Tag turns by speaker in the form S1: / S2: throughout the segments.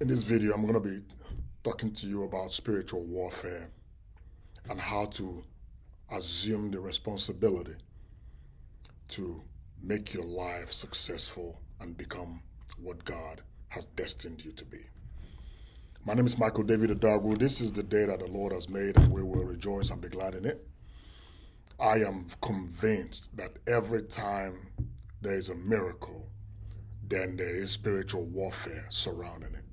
S1: In this video, I'm going to be talking to you about spiritual warfare and how to assume the responsibility to make your life successful and become what God has destined you to be. My name is David Odogwu. This is the day that the Lord has made, and we will rejoice and be glad in it. I am convinced that every time there is a miracle, then there is spiritual warfare surrounding it.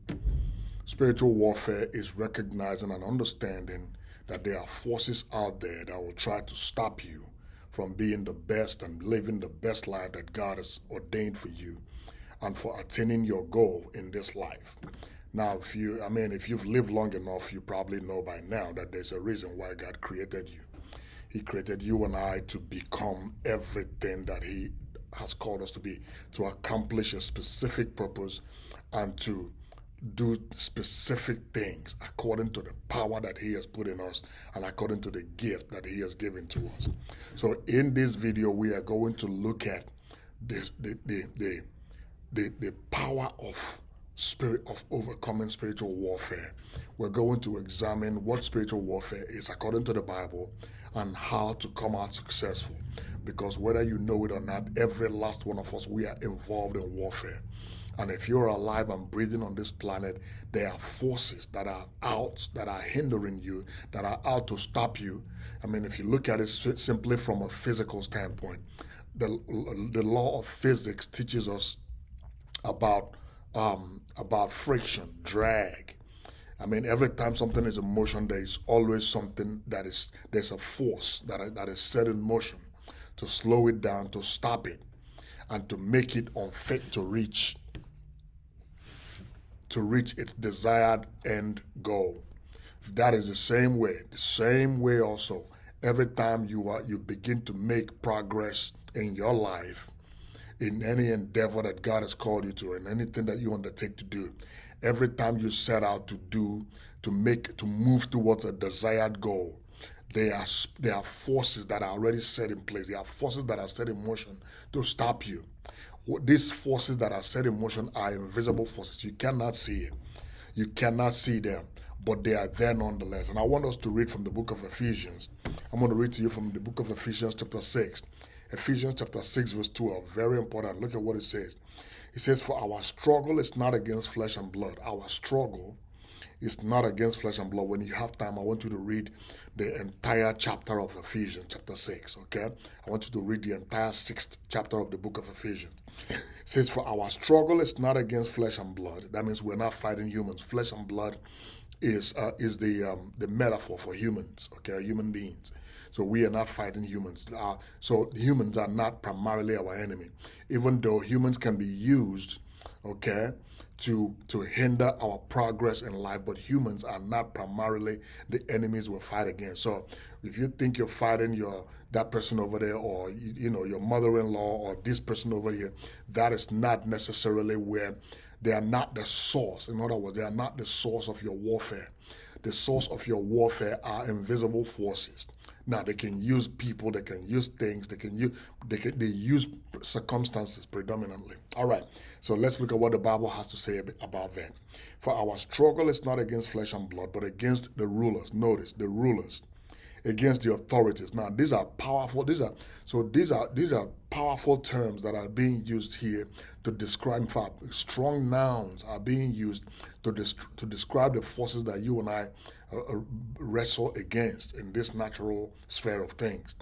S1: Spiritual warfare is recognizing and understanding that there are forces out there that will try to stop you from being the best and living the best life that God has ordained for you and for attaining your goal in this life. Now, if you've lived long enough, you probably know by now that there's a reason why God created you. He created you and I to become everything that He has called us to be, to accomplish a specific purpose and to do specific things according to the power that He has put in us and according to the gift that He has given to us. So in this video, we are going to look at the power of overcoming spiritual warfare. We're going to examine what spiritual warfare is according to the Bible and how to come out successful. Because whether you know it or not, every last one of us, we are involved in warfare. And if you're alive and breathing on this planet, there are forces that are out, that are hindering you, that are out to stop you. If you look at it simply from a physical standpoint, the law of physics teaches us about friction, drag. Every time something is in motion, there is always something there's a force that is set in motion to slow it down, to stop it, and to make it unfit to reach its desired end goal. That is the same way also. Every time you begin to make progress in your life, in any endeavor that God has called you to, and anything that you undertake to do, every time you set out to move towards a desired goal, there are forces that are already set in place. There are forces that are set in motion to stop you. These forces that are set in motion are invisible forces. You cannot see it. You cannot see them, but they are there nonetheless. And I want us to read from the book of Ephesians. I'm going to read to you from the book of Ephesians chapter 6. Ephesians chapter 6 verse 12. Very important. Look at what it says. It says, "For our struggle is not against flesh and blood." Our struggle is not against flesh and blood. When you have time, I want you to read the entire chapter of Ephesians, chapter 6, okay? I want you to read the entire 6th chapter of the book of Ephesians. It says, "For our struggle is not against flesh and blood." That means we're not fighting humans. Flesh and blood is the metaphor for humans, okay, human beings. So we are not fighting humans. So humans are not primarily our enemy, even though humans can be used, okay, to hinder our progress in life, but humans are not primarily the enemies we fight against. So if you think you're fighting that person over there, or your mother-in-law, or this person over here, that is not necessarily where they are not the source. In other words, they are not the source of your warfare. The source of your warfare are invisible forces. Now, they can use people, they can use things, they use circumstances predominantly. All right, so let's look at what the Bible has to say about that. "For our struggle is not against flesh and blood, but against the rulers." Notice, the rulers, against the authorities. Now, these are powerful. These are powerful terms that are being used here to describe. In fact, strong nouns are being used to describe the forces that you and I wrestle against in this natural sphere of things.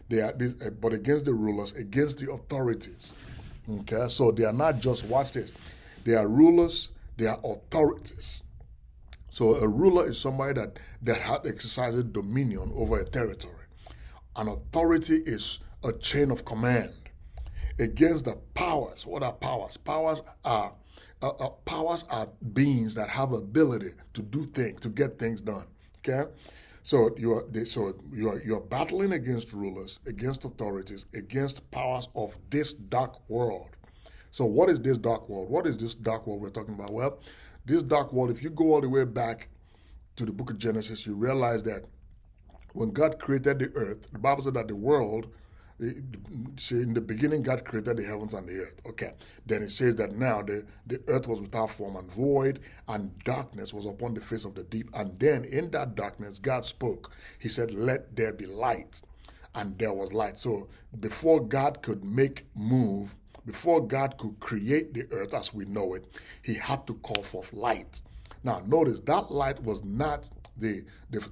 S1: But against the rulers, against the authorities. Okay, so they are not just, watch this, they are rulers, they are authorities. So a ruler is somebody that exercises dominion over a territory. An authority is a chain of command. Against the powers. What are powers? Powers are beings that have ability to do things, to get things done. Okay, so you're battling against rulers, against authorities, against powers of this dark world. So what is this dark world? What is this dark world we're talking about? Well, this dark world, if you go all the way back to the book of Genesis, you realize that when God created the earth, the Bible said that the world See, in the beginning, God created the heavens and the earth. Okay. Then it says that now the earth was without form and void, and darkness was upon the face of the deep. And then in that darkness, God spoke. He said, "Let there be light." And there was light. So before God could before God could create the earth as we know it, he had to call forth light. Now, notice that light was not the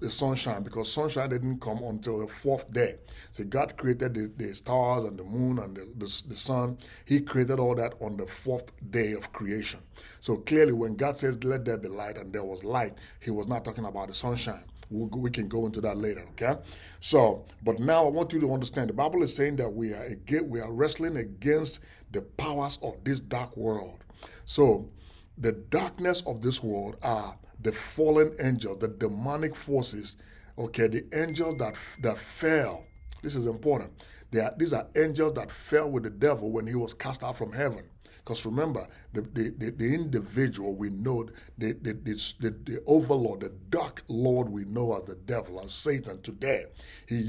S1: sunshine, because sunshine didn't come until the fourth day. So God created the stars and the moon and the sun. He created all that on the fourth day of creation. So clearly, when God says, "Let there be light," and there was light, he was not talking about the sunshine. We can go into that later, okay? So, but now I want you to understand, the Bible is saying that we are wrestling against the powers of this dark world. So, the darkness of this world are the fallen angels, the demonic forces, okay, the angels that fell. This is important. These are angels that fell with the devil when he was cast out from heaven. Because remember, the individual we know, the overlord, the dark lord we know as the devil, as Satan today, he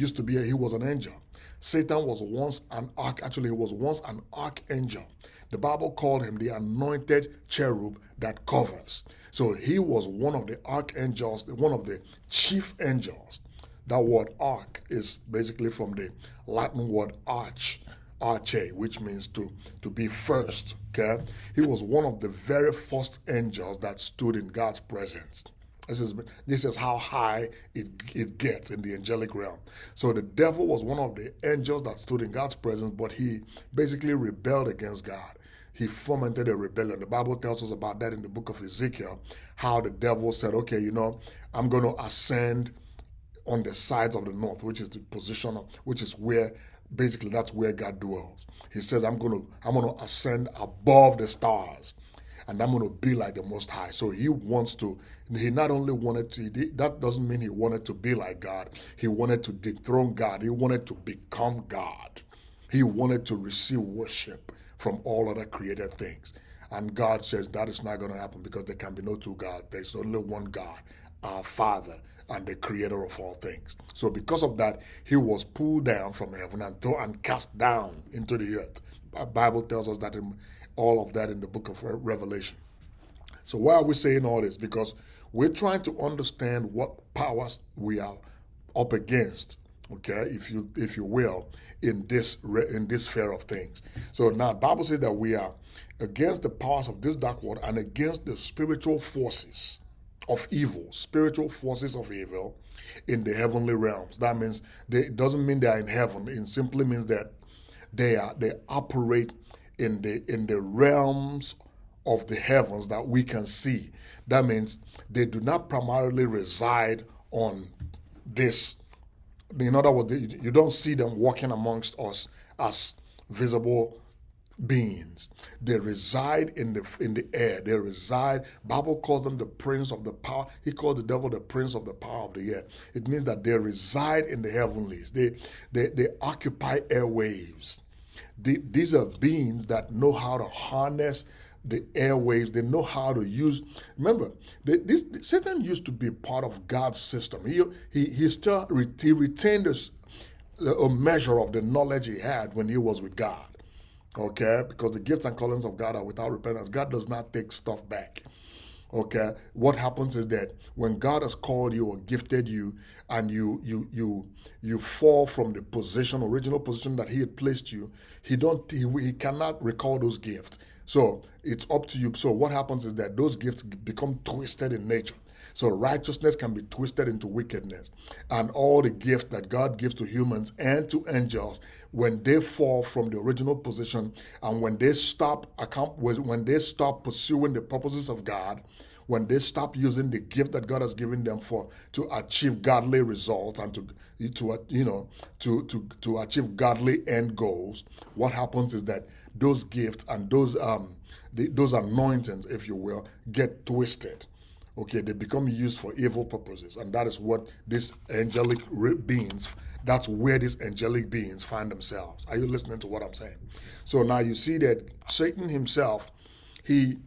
S1: was an angel. Satan was once an archangel. The Bible called him the anointed cherub that covers. So he was one of the archangels, one of the chief angels. That word arch is basically from the Latin word arche, which means to be first. Okay, he was one of the very first angels that stood in God's presence. This is how high it gets in the angelic realm. So the devil was one of the angels that stood in God's presence, but he basically rebelled against God. He fomented a rebellion. The Bible tells us about that in the book of Ezekiel, how the devil said, "Okay, I'm going to ascend on the sides of the north," which is the position which is where basically that's where God dwells. He says, I'm going to ascend above the stars, and I'm going to be like the Most High. So he not only wanted to, that doesn't mean he wanted to be like God. He wanted to dethrone God. He wanted to become God. He wanted to receive worship from all other created things. And God says that is not going to happen, because there can be no two gods. There's only one God, our Father, and the creator of all things. So because of that, he was pulled down from heaven and cast down into the earth. The Bible tells us that all of that in the book of Revelation. So why are we saying all this? Because we're trying to understand what powers we are up against, okay, if you will, in this sphere of things. So now the Bible says that we are against the powers of this dark world and against the spiritual forces of evil in the heavenly realms. That means it doesn't mean they are in heaven. It simply means that they operate in the realms of the heavens that we can see. That means they do not primarily reside on this. In other words, you don't see them walking amongst us as visible beings. They reside in the air. They reside. Bible calls them the prince of the power. He called the devil the prince of the power of the air. It means that they reside in the heavenlies. They occupy airwaves. These are beings that know how to harness the airwaves. They know how to use. Remember, Satan used to be part of God's system. He retained a measure of the knowledge he had when he was with God. Okay, because the gifts and callings of God are without repentance. God does not take stuff back. Okay, what happens is that when God has called you or gifted you, and you fall from the original position that He had placed you, He cannot recall those gifts. So it's up to you. So what happens is that those gifts become twisted in nature. So righteousness can be twisted into wickedness. And all the gifts that God gives to humans and to angels, when they fall from the original position and when they stop pursuing the purposes of God, when they stop using the gift that God has given them to achieve godly results and to achieve godly end goals, what happens is that those gifts and those anointings, if you will, get twisted. Okay, they become used for evil purposes, and that is what these angelic beings, that's where these angelic beings find themselves. Are you listening to what I'm saying? So now you see that Satan himself, he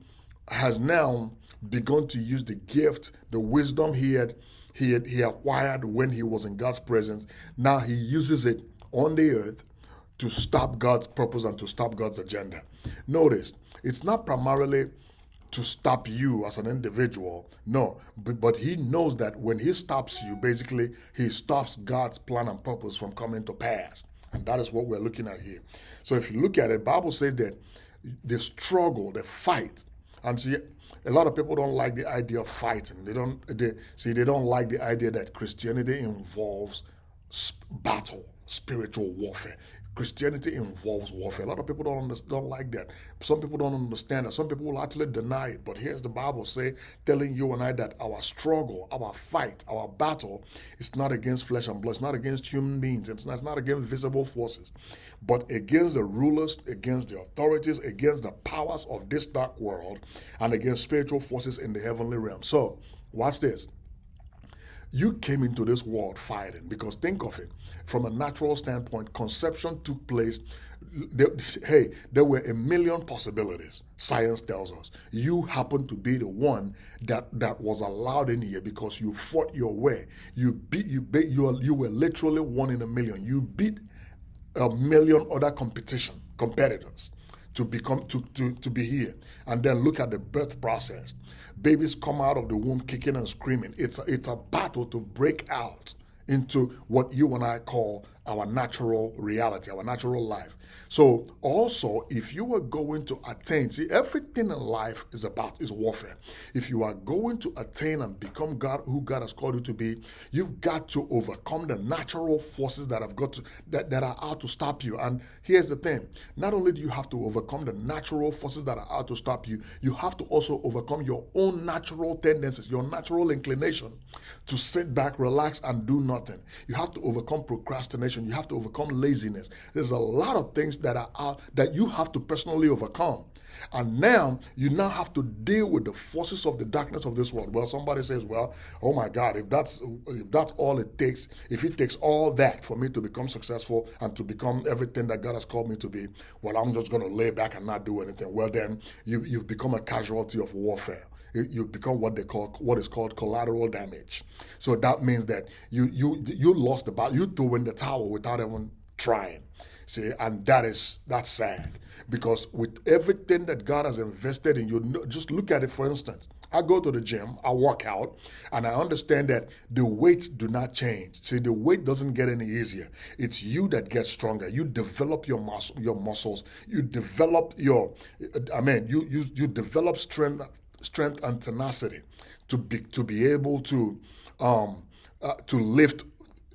S1: has now begun to use the gift, the wisdom he acquired when he was in God's presence. Now he uses it on the earth to stop God's purpose and to stop God's agenda. Notice, it's not primarily to stop you as an individual. No, but he knows that when he stops you, basically, he stops God's plan and purpose from coming to pass. And that is what we're looking at here. So if you look at it, the Bible says that the struggle, the fight, and see, a lot of people don't like the idea of fighting. They don't like the idea that Christianity involves battle, spiritual warfare. Christianity involves warfare. A lot of people don't like that. Some people don't understand that. Some people will actually deny it. But here's the Bible telling you and I that our struggle, our fight, our battle is not against flesh and blood. It's not against human beings. It's not against visible forces, but against the rulers, against the authorities, against the powers of this dark world, and against spiritual forces in the heavenly realm. So, watch this. You came into this world fighting, because think of it from a natural standpoint. Conception took place. There were a million possibilities. Science tells us you happen to be the one that was allowed in here because you fought your way. You were literally one in a million. You beat a million other competitors to be here. And then look at the birth process. Babies come out of the womb kicking and screaming. It's a battle to break out into what you and I call our natural reality, our natural life. So also, if you are going to attain, see, everything in life is warfare. If you are going to attain and become God, who God has called you to be, you've got to overcome the natural forces that are out to stop you. And here's the thing: not only do you have to overcome the natural forces that are out to stop you, you have to also overcome your own natural tendencies, your natural inclination to sit back, relax, and do nothing. You have to overcome procrastination. You have to overcome laziness. There's a lot of things that are out that you have to personally overcome. And now you have to deal with the forces of the darkness of this world. Well, somebody says, well, oh my God, if that's all it takes, if it takes all that for me to become successful and to become everything that God has called me to be, well, I'm just going to lay back and not do anything. Well, then you've become a casualty of warfare. You become what is called collateral damage. So that means that you lost the battle. You threw in the towel without even trying. See, and that's sad, because with everything that God has invested in you, just look at it. For instance, I go to the gym, I work out, and I understand that the weights do not change. See, the weight doesn't get any easier. It's you that gets stronger. You develop your muscles. You develop you develop strength and tenacity to be able to lift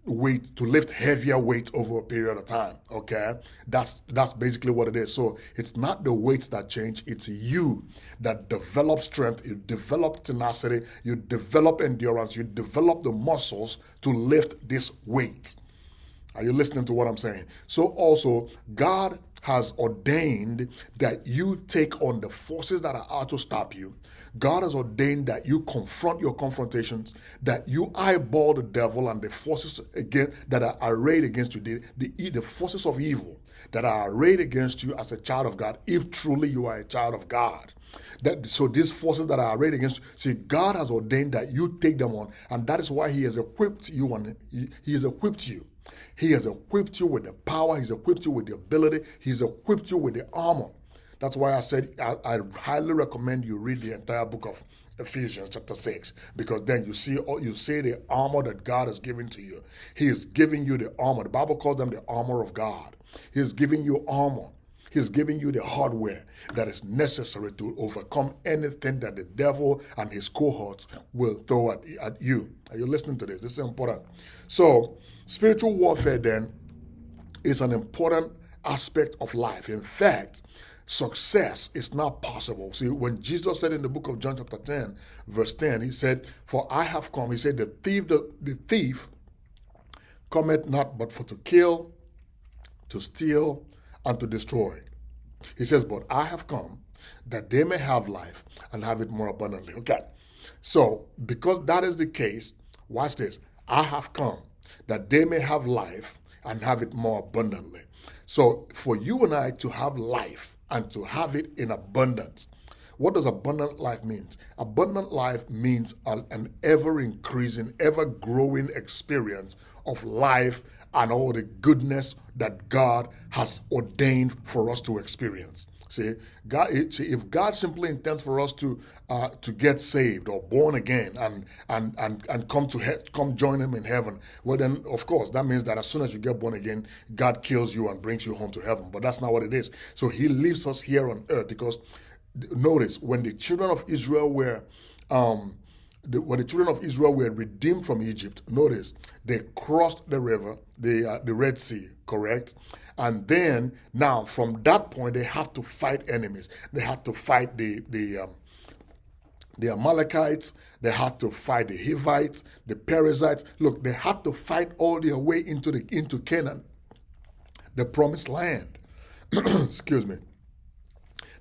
S1: weight, to lift heavier weight over a period of time. Okay, that's basically what it is. So it's not the weights that change, it's you that develop strength, you develop tenacity, you develop endurance, you develop the muscles to lift this weight. Are you listening to what I'm saying? So also, God has ordained that you take on the forces that are out to stop you. God has ordained that you confront your confrontations, that you eyeball the devil and the forces again that are arrayed against you, the forces of evil that are arrayed against you as a child of God, if truly you are a child of God. So these forces that are arrayed against you, see, God has ordained that you take them on, and that is why He has equipped you, and He has equipped you. He has equipped you with the power. He's equipped you with the ability. He's equipped you with the armor. That's why I said I highly recommend you read the entire book of Ephesians chapter 6, because then you see the armor that God has given to you. He is giving you the armor. The Bible calls them the armor of God. He is giving you armor. He's giving you the hardware that is necessary to overcome anything that the devil and his cohorts will throw at you. Are you listening to this? This is important. So, spiritual warfare then is an important aspect of life. In fact, success is not possible. See, when Jesus said in the book of John chapter 10, verse 10, He said, "For I have come," He said, the thief cometh not but for to kill, to steal, and to destroy. He says, "But I have come that they may have life and have it more abundantly." Okay. So, because that is the case, watch this. I have come that they may have life and have it more abundantly. So, for you and I to have life and to have it in abundance, What does abundant life mean? Abundant life means an ever-increasing, ever-growing experience of life and all the goodness that God has ordained for us to experience. See, if God simply intends for us to get saved or born again and come join Him in heaven, well then of course that means that as soon as you get born again, God kills you and brings you home to heaven. But that's not what it is. So He leaves us here on earth because notice when the children of Israel were redeemed from Egypt, notice they crossed the river, the Red Sea, correct? And then now from that point they have to fight enemies. They had to fight the Amalekites, they had to fight the Hivites, the Perizzites. Look, they had to fight all their way into Canaan, the promised land. Excuse me.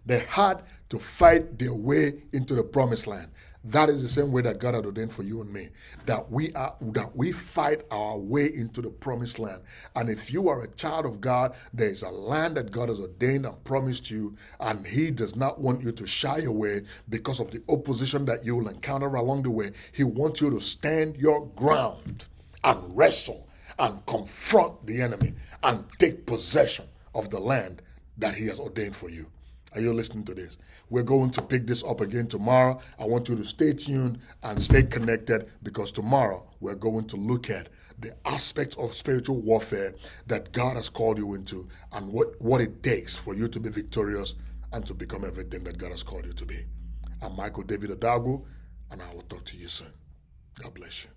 S1: They had to fight their way into the promised land. That is the same way that God had ordained for you and me, that we fight our way into the promised land. And if you are a child of God, there is a land that God has ordained and promised you, and He does not want you to shy away because of the opposition that you will encounter along the way. He wants you to stand your ground and wrestle and confront the enemy and take possession of the land that He has ordained for you. Are you listening to this? We're going to pick this up again tomorrow. I want you to stay tuned and stay connected because tomorrow we're going to look at the aspects of spiritual warfare that God has called you into and what it takes for you to be victorious and to become everything that God has called you to be. I'm Michael David Odogwu, and I will talk to you soon. God bless you.